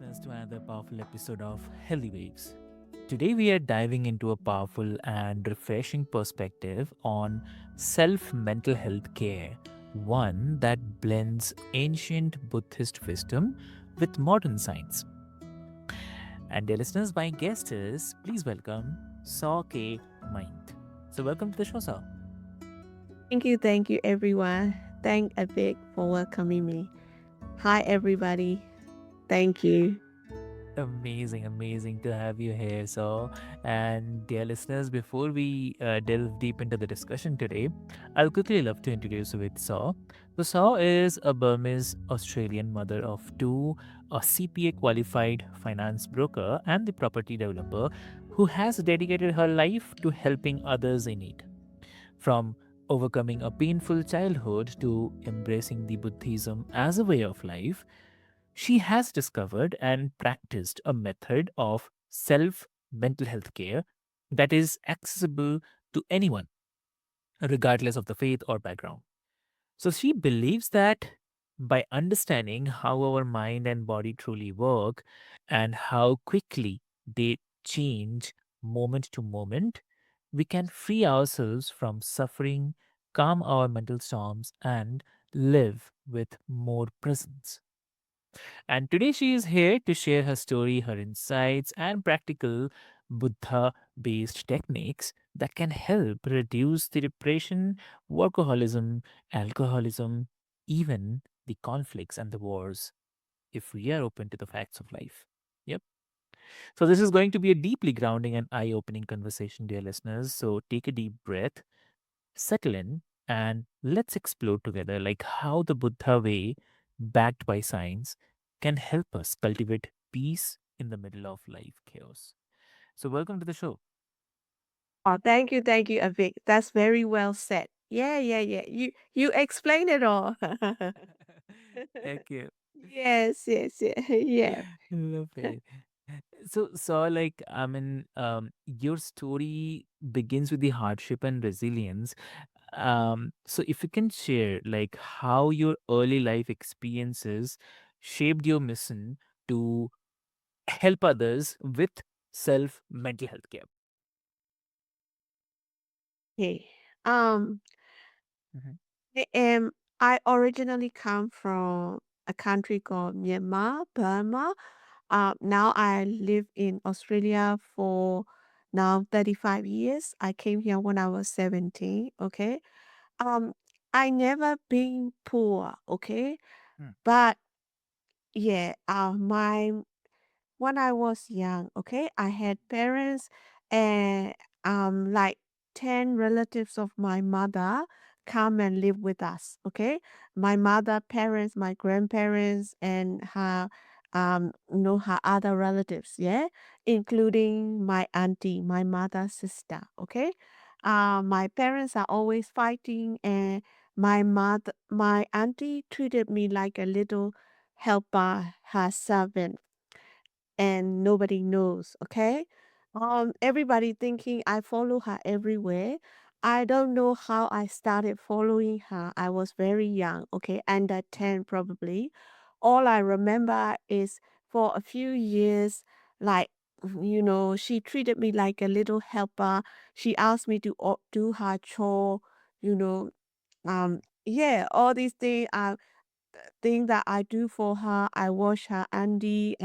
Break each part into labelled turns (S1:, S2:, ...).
S1: listeners, to another powerful episode of Healthy Waves. Today, we are diving into a powerful and refreshing perspective on self mental health care, one that blends ancient Buddhist wisdom with modern science. And, dear listeners, my guest is, please welcome Saw K. Myint. So, welcome to the show, Saw.
S2: Thank you, everyone. Thank Avik for welcoming me. Hi, everybody. Thank you.
S1: Amazing, amazing to have you here, so and dear listeners, before we delve deep into the discussion today, I'll quickly love to introduce you with Saw. So Saw is a Burmese Australian mother of two, a CPA qualified finance broker and the property developer who has dedicated her life to helping others in need. From overcoming a painful childhood to embracing the Buddhism as a way of life, she has discovered and practiced a method of self mental health care that is accessible to anyone, regardless of the faith or background. So she believes that by understanding how our mind and body truly work and how quickly they change moment to moment, we can free ourselves from suffering, calm our mental storms, and live with more presence. And today she is here to share her story, her insights, and practical Buddha based techniques that can help reduce the depression, workaholism, alcoholism, even the conflicts and the wars if we are open to the facts of life. Yep. So, this is going to be a deeply grounding and eye opening conversation, dear listeners. So, take a deep breath, settle in, and let's explore together like how the Buddha way, backed by science, can help us cultivate peace in the middle of life chaos. So, welcome to the show.
S2: Oh, thank you, Avik. That's very well said. Yeah. You explained it all.
S1: Thank you.
S2: Yeah.
S1: Love it. So, like, I mean, your story begins with the hardship and resilience. So if you can share, like, how your early life experiences shaped your mission to help others with self mental health care.
S2: Okay. Um,
S1: Mhm.
S2: I am. I originally come from a country called Myanmar, Burma. Now I live in Australia for now 35 years. I came here when I was 17. Okay. Um, I never been poor. Okay.
S1: Mm,
S2: But yeah, when I was young, okay, I had parents and like 10 relatives of my mother come and live with us, okay? My mother, parents, my grandparents and her her other relatives, yeah, including my auntie, my mother's sister, okay? My parents are always fighting and my auntie treated me like a little helper, her servant and nobody knows, okay? Everybody thinking I follow her everywhere. I don't know how I started following her. I was very young, okay, under 10 probably. All I remember is for a few years, like, she treated me like a little helper. She asked me to do her chore, you know. Yeah, all these things are thing that I do for her. I wash her undie.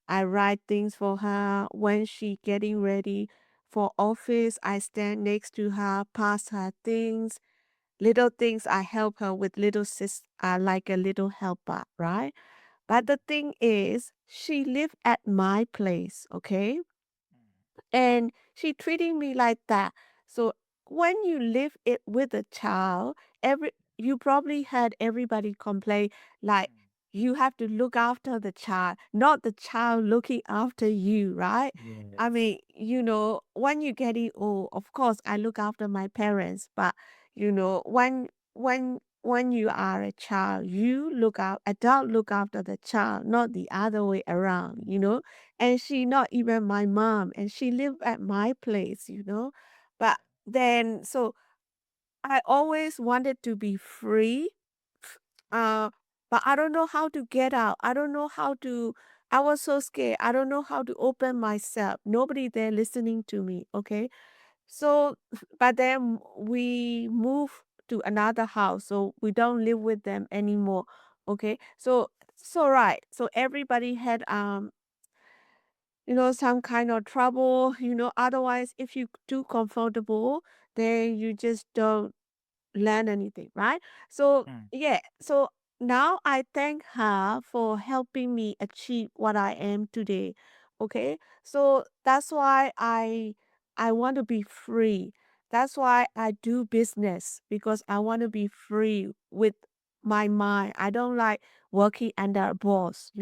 S2: I write things for her when she getting ready for office. I stand next to her, pass her things, little things. I help her with little sis. Like a little helper, right? But the thing is, she lived at my place. Okay, and she treating me like that. So when you live it with a child, you probably heard everybody complain like
S1: mm.
S2: you have to look after the child, not the child looking after you, right? I
S1: Yes.
S2: mean, when you're getting old, of course I look after my parents, but when you are a child, adult look after the child, not the other way around. And she not even my mom and she lived at my place. But then so I always wanted to be free. uh but I don't know how to get out. I don't know how to I was so scared. I don't know how to open myself. Nobody there listening to me. Okay. So, but then we moved to another house. So we don't live with them anymore. Okay. So right. So everybody had, some kind of trouble, otherwise if you too comfortable, then you just don't learn anything, right? So,
S1: mm,
S2: yeah. So now I thank her for helping me achieve what I am today. Okay? So that's why I want to be free. That's why I do business because I want to be free with my mind. I don't like working under a boss.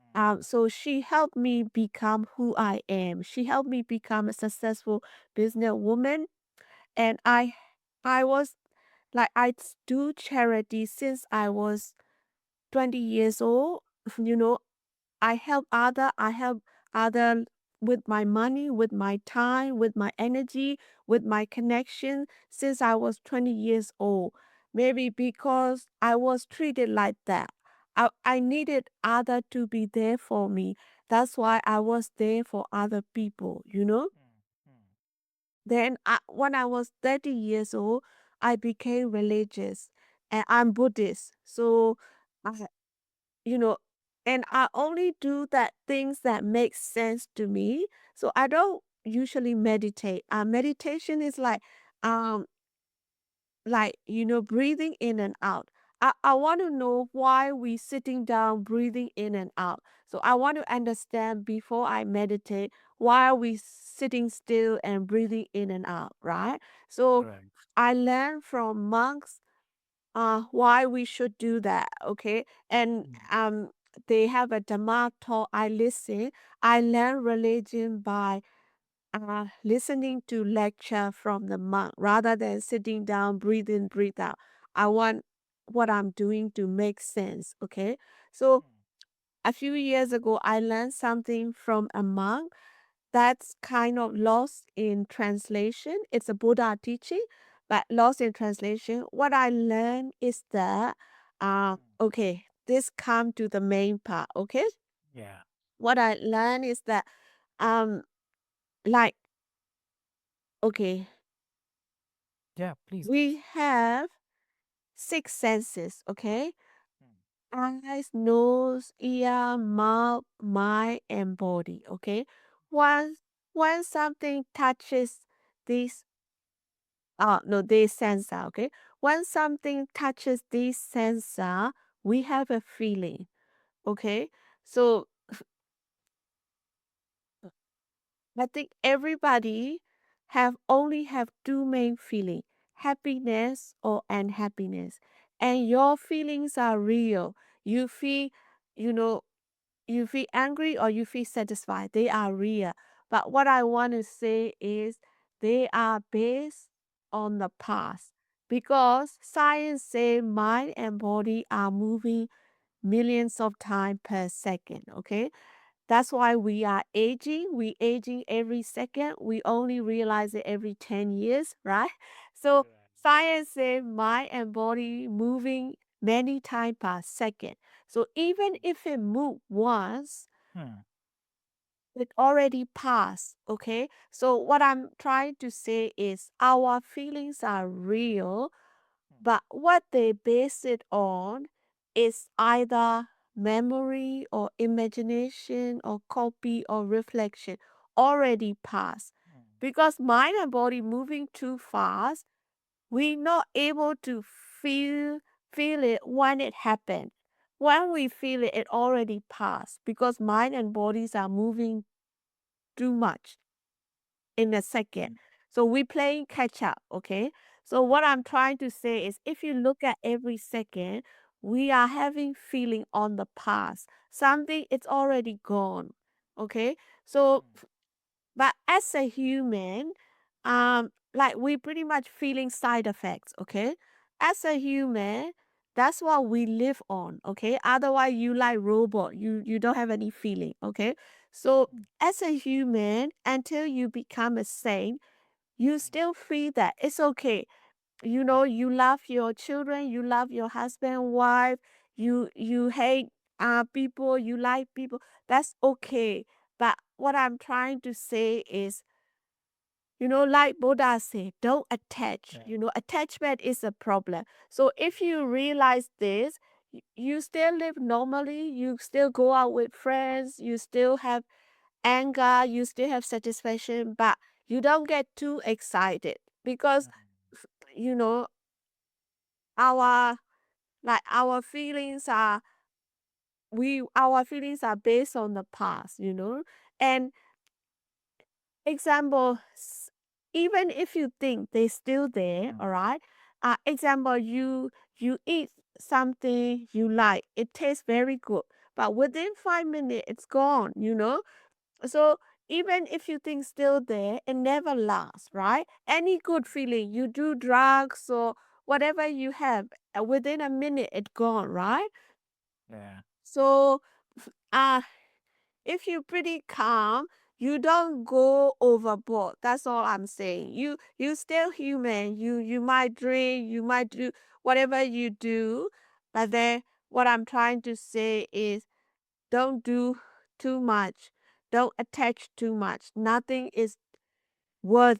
S1: mm,
S2: So she helped me become who I am. She helped me become a successful businesswoman, and I was like do charity since I was 20 years old. You know, I help other with my money, with my time, with my energy, with my connection since I was 20 years old. Maybe because I was treated like that. I needed other to be there for me. That's why I was there for other people.
S1: mm, mm,
S2: Then when I was 30 years old, I became religious and I'm Buddhist. So, I, you know, and I only do that things that make sense to me. So I don't usually meditate. Meditation is um, breathing in and out. I want to know why we sitting down, breathing in and out. So I want to understand before I meditate, why are we sitting still and breathing in and out, right? So
S1: right.
S2: I learned from monks why we should do that, okay? And
S1: Mm,
S2: they have a Dhamma talk. I listen. I learn religion by listening to lecture from the monk rather than sitting down, breathe in, breathe out. I want what I'm doing to make sense. Okay. So
S1: mm,
S2: a few years ago, I learned something from a monk that's kind of lost in translation. It's a Buddha teaching, but lost in translation. What I learned is that,
S1: mm,
S2: okay, this come to the main part. Okay.
S1: yeah.
S2: What I learned is that, um, like, okay,
S1: Yeah, please.
S2: we have six senses, okay?
S1: Mm,
S2: Eyes, nose, ear, mouth, mind, and body, okay? Once when something touches these no, these sensor, okay? When something touches these sensor, we have a feeling, okay? So I think everybody have two main feeling, happiness or unhappiness. And your feelings are real. You feel, you know, you feel angry or you feel satisfied. They are real. But what I want to say is they are based on the past. Because science say mind and body are moving millions of times per second. Okay. That's why we are aging. We aging every second. We only realize it every 10 years, right? So
S1: right.
S2: science says mind and body moving many times per second. So even if it move once,
S1: Mm,
S2: it already passed. Okay. So what I'm trying to say is our feelings are real,
S1: mm,
S2: but what they base it on is either memory or imagination or copy or reflection already passed.
S1: mm,
S2: Because mind and body moving too fast, we're not able to feel it when it happened. When we feel it, it already passed because mind and bodies are moving too much in a second.
S1: mm,
S2: So we playing catch up, okay? So what I'm trying to say is if you look at every second, we are having feeling on the past. Something it's already gone. Okay? So
S1: mm,
S2: but as a human, like we pretty much feeling side effects, okay? As a human, that's what we live on, okay? Otherwise, you like robot, you don't have any feeling, okay? So
S1: mm,
S2: as a human, until you become a saint, you
S1: mm,
S2: still feel that it's okay. You love your children, you love your husband, wife, you hate people, you like people, that's okay. But what I'm trying to say is, like Buddha said, don't attach.
S1: Yeah.
S2: Attachment is a problem. So if you realize this, you still live normally, you still go out with friends, you still have anger, you still have satisfaction, but you don't get too excited because, you know, our our feelings are our feelings are based on the past. And example, even if you think they're still there,
S1: Mm.
S2: all right. Example, you eat something you like, it tastes very good, but within 5 minutes it's gone. So even if you think still there, it never lasts, right? Any good feeling, you do drugs or whatever you have, within a minute it's gone, right?
S1: Yeah.
S2: So uh if you're pretty calm, you don't go overboard. That's all I'm saying. You still human. You might drink, you might do whatever you do, but then what I'm trying to say is don't do too much. Don't attach too much. Nothing is worth,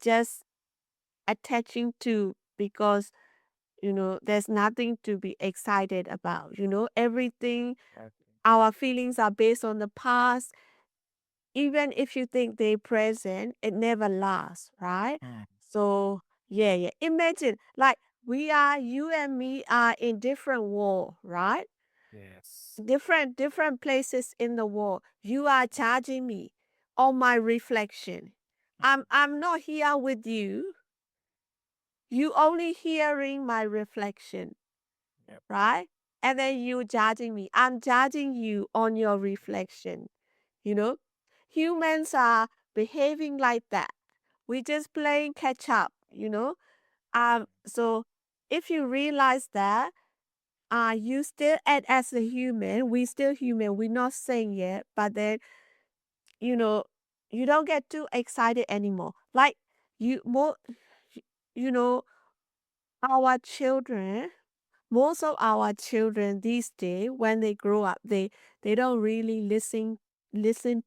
S2: just attaching to because there's nothing to be excited about. Everything,
S1: Exactly.
S2: our feelings are based on the past. Even if you think they present, it never lasts, right?
S1: Mm.
S2: So yeah, yeah. Imagine like you and me are in different world, right?
S1: Yes.
S2: Different places in the world. You are judging me on my reflection. I'm not here with you. You only hearing my reflection,
S1: Yep.
S2: right? And then you judging me. I'm judging you on your reflection. You know, humans are behaving like that. We just playing catch up. So if you realize that, you still act as a human. We still human. We're not saying yet, but then you know, you don't get too excited anymore. Like you more, you know, our children. Most of our children these days, when they grow up, they don't really listen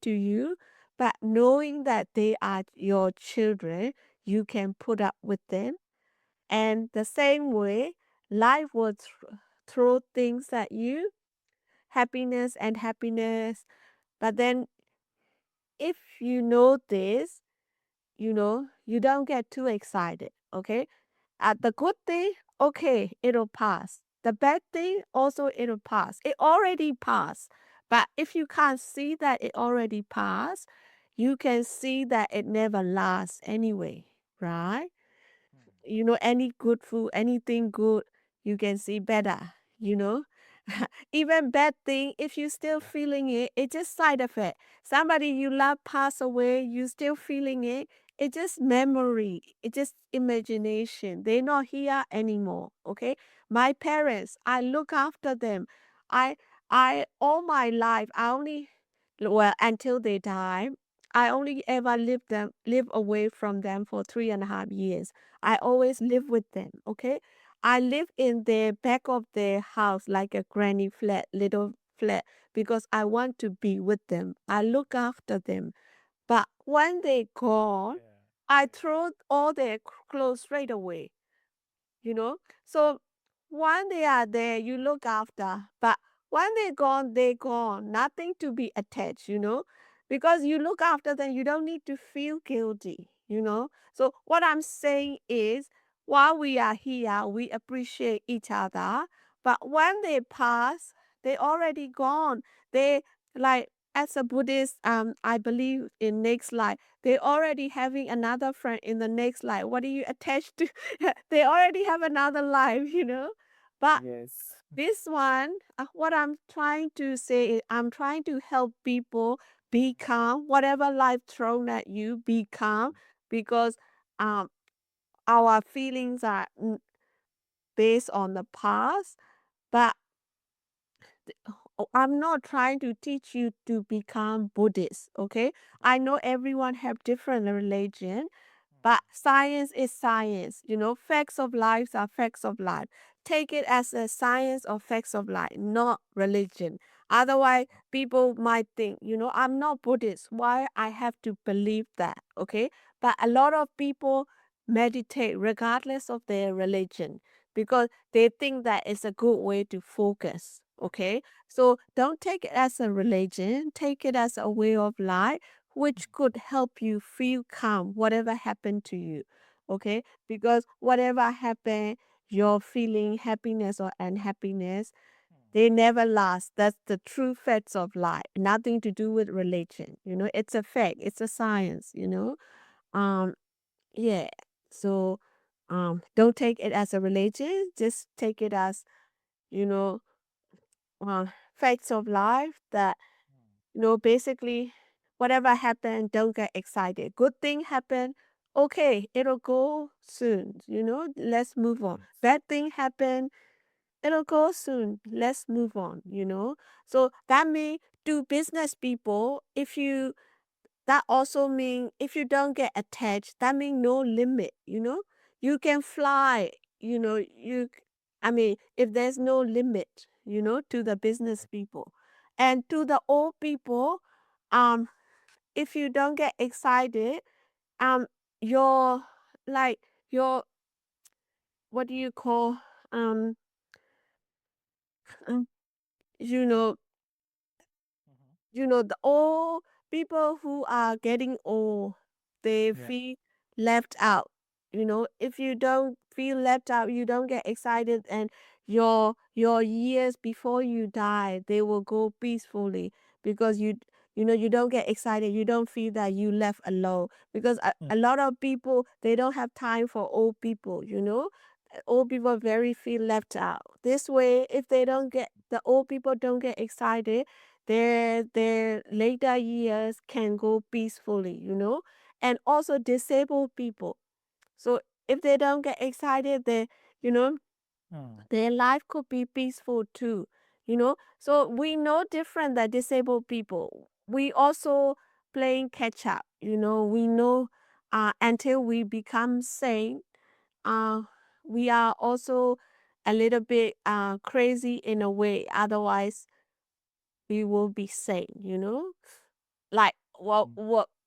S2: to you, but knowing that they are your children, you can put up with them. And the same way, life will throw things at you, happiness and happiness. But then, if you know this, you don't get too excited. Okay, the good thing, okay, it'll pass. The bad thing, also it'll pass. It already passed. But if you can't see that it already passed, you can see that it never lasts anyway, right? Any good food, anything good, you can see better, you know? Even bad thing, if you still
S1: Yeah.
S2: feeling it, it's just side effect. Somebody you love pass away, you still feeling it. It's just memory. It's just imagination. They're not here anymore. Okay. My parents, I look after them. I all my life, I only until they die, I only ever live away from them for 3.5 years. I always live with them. Okay. I live in the back of their house like a granny flat, little flat, because I want to be with them. I look after them. But when they gone,
S1: Yeah.
S2: I
S1: Yeah.
S2: throw all their clothes straight away. So when they are there, you look after. But when they're gone, they're gone. Nothing to be attached. Because you look after them, you don't need to feel guilty. So what I'm saying is, while we are here, we appreciate each other. But when they pass, they already gone. They like as a Buddhist, I believe in next life. They already having another friend in the next life. What do you attach to? They already have another life. But
S1: Yes.
S2: this one, what I'm trying to say is I'm trying to help people be calm. Whatever life thrown at you, be calm because um our feelings are based on the past. But I'm not trying to teach you to become Buddhist. Okay, I know everyone have different religion, But science is science. Facts of life are facts of life. Take it as a science or facts of life, not religion. Otherwise, people might think, I'm not Buddhist. Why I have to believe that? Okay. But a lot of people meditate regardless of their religion because they think that it's a good way to focus. Okay. So don't take it as a religion, take it as a way of life, which could help you feel calm, whatever happened to you. Okay. Because whatever happened, you're feeling happiness or unhappiness, they never last. That's the true facts of life. Nothing to do with religion. It's a fact. It's a science. Um, yeah. So don't take it as a religion. Just take it as, you know, facts of life that, basically whatever happened, don't get excited. Good thing happen, okay, it'll go soon. Let's move on. Bad thing happen, it'll go soon. Let's move on. So that means to business people, if you that also mean if you don't get attached, that mean no limit. You can fly, I mean, if there's no limit, to the business people. And to the old people, um, if you don't get excited, um, your like your what do you call um um, you know the old people who are getting old, they
S1: Yeah.
S2: feel left out. If you don't feel left out, you don't get excited, and your years before you die, they will go peacefully because you don't get excited. You don't feel that you left alone because a lot of people they don't have time for old people. Old people very feel left out. This way, if the old people don't get excited, their later years can go peacefully. And also disabled people. So if they don't get excited, you know,
S1: Mm.
S2: their life could be peaceful too. So we know different than disabled people. We also playing catch up. We know until we become sane, uh, we are also a little bit crazy in a way. Otherwise, we will be sane. Like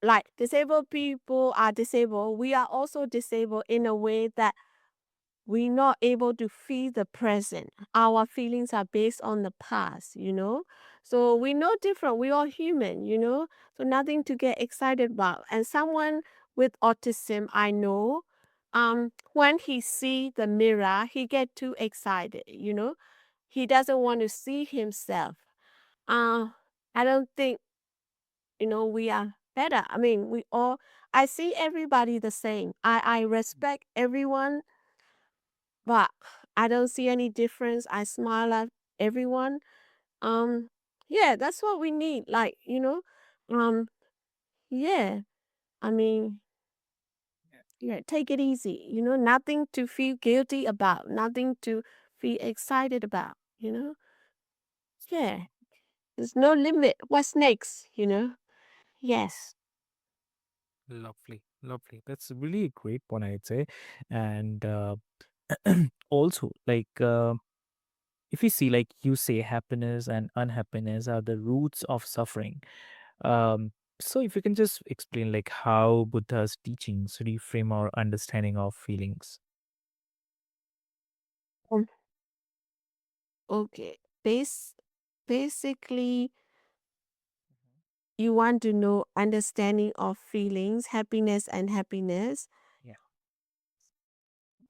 S2: like disabled people are disabled. We are also disabled in a way that we're not able to feel the present. Our feelings are based on the past. So we know different. We are human. So nothing to get excited about. And someone with autism, I know, when he see the mirror, he get too excited. He doesn't want to see himself. Uh, I don't think, we are better. I mean, I see everybody the same. I respect everyone, but I don't see any difference. I smile at everyone. Um, yeah, that's what we need. Um, yeah, I mean, yeah, take it easy. Nothing to feel guilty about, nothing to feel excited about. Yeah, there's no limit. What's next? Yes.
S1: Lovely, lovely. That's really a great one, I'd say. And also, if you see, like you say, happiness and unhappiness are the roots of suffering. So if you can just explain, like, how Buddha's teachings reframe our understanding of feelings.
S2: Um, okay. Basically, you want to know understanding of feelings, happiness and happiness.
S1: Yeah.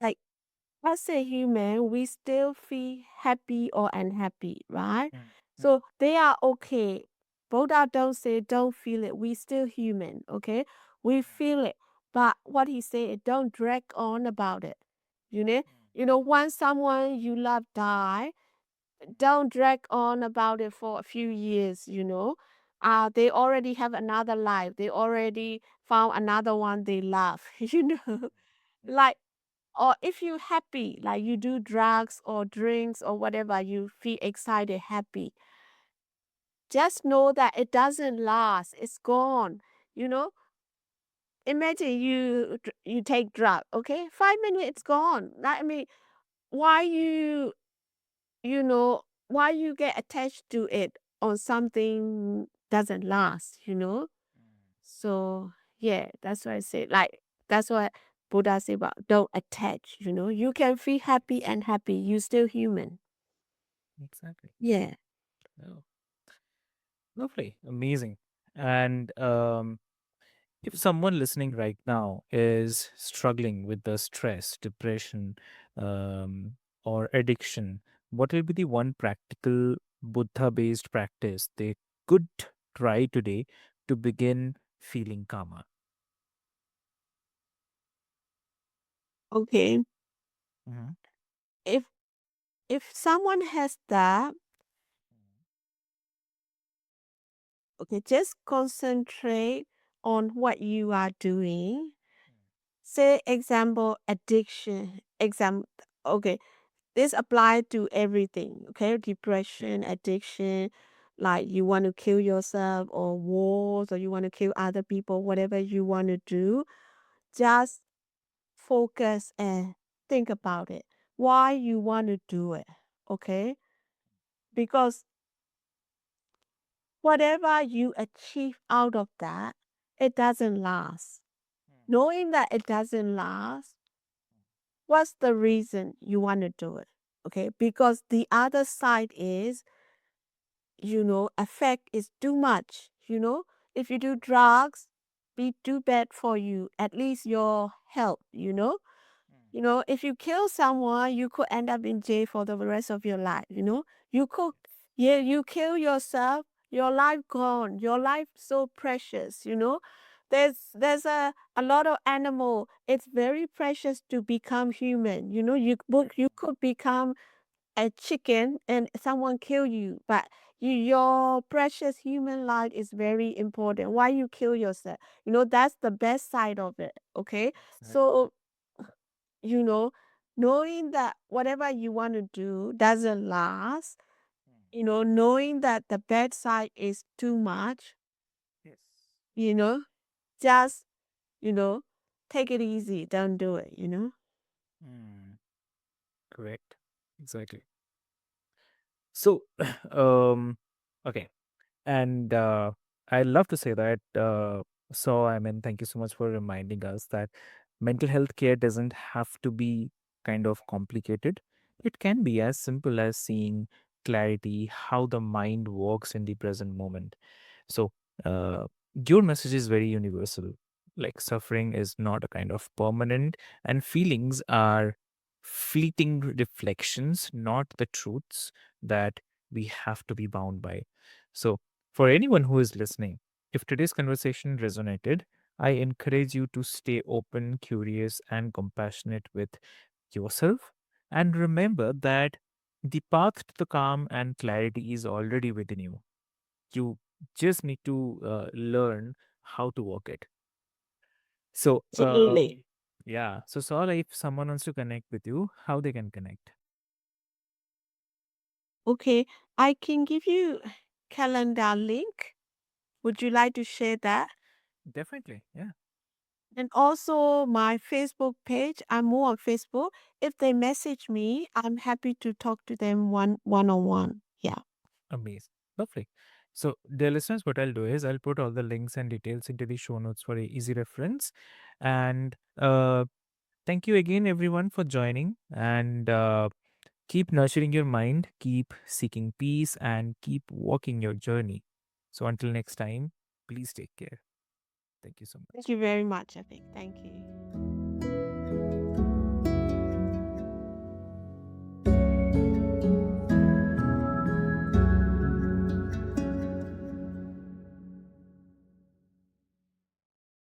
S2: Like as a human, we still feel happy or unhappy, right?
S1: Mm, mm,
S2: So they are okay. Buddha don't say don't feel it. We still human, okay? We feel it. But what he said, don't drag on about it. You know, once someone you love die, don't drag on about it for a few years. They already have another life. They already found another one they love. Like or if you happy, like you do drugs or drinks or whatever, you feel excited, happy. Just know that it doesn't last. It's gone. You know, imagine you take drug, okay? 5 minutes it's gone. I mean, why you know why you get attached to it on something doesn't last. So yeah, that's why I say like that's what Buddha say about don't attach. You can feel happy and happy. You still human.
S1: Exactly.
S2: Yeah.
S1: Oh, lovely. Amazing. And if someone listening right now is struggling with the stress, depression, or addiction, what will be the one practical Buddha based practice they could try today to begin feeling calmer?
S2: Okay.
S1: Mhm.
S2: If if someone has that, okay, just concentrate on what you are doing. Say example addiction. Okay, this apply to everything, okay? Depression, addiction, like you want to kill yourself or wars or you want to kill other people, whatever you want to do, just focus and think about it. Why you want to do it, okay? Because whatever you achieve out of that, it doesn't last. Knowing that it doesn't last, what's the reason you want to do it? Okay, because the other side is effect is too much. If you do drugs, be too bad for you, at least your health. If you kill someone, you could end up in jail for the rest of your life. You could, yeah, you kill yourself, your life gone, your life so precious. There's a lot of animal. It's very precious to become human. You could become a chicken and someone kill you, but your precious human life is very important. Why you kill yourself? That's the best side of it. Okay,
S1: Exactly.
S2: so you know knowing that whatever you want to do doesn't last, knowing that the bad side is too much,
S1: Yes.
S2: you know just you know take it easy, don't do it.
S1: Mm, correct. Exactly. So, okay. And I love to say that. So, I mean, thank you so much for reminding us that mental health care doesn't have to be kind of complicated. It can be as simple as seeing clarity, how the mind works in the present moment. So, uh, your message is very universal. Like, suffering is not a kind of permanent, and feelings are fleeting reflections, not the truths that we have to be bound by. So, for anyone who is listening, if today's conversation resonated, I encourage you to stay open, curious, and compassionate with yourself. And remember that the path to the calm and clarity is already within you. You just need to learn how to walk it. So,
S2: Absolutely.
S1: yeah. So, Saul, if someone wants to connect with you, how they can connect?
S2: Okay, I can give you calendar link. Would you like to share that?
S1: Definitely. Yeah.
S2: And also my Facebook page. I'm more on Facebook. If they message me, I'm happy to talk to them one on one. Yeah.
S1: Amazing. Lovely. So, dear listeners, what I'll do is I'll put all the links and details into the show notes for a easy reference. And thank you again, everyone, for joining. And keep nurturing your mind, keep seeking peace, and keep walking your journey. So, until next time, please take care. Thank you so
S2: Thank
S1: much.
S2: you very much, Avik. Thank you.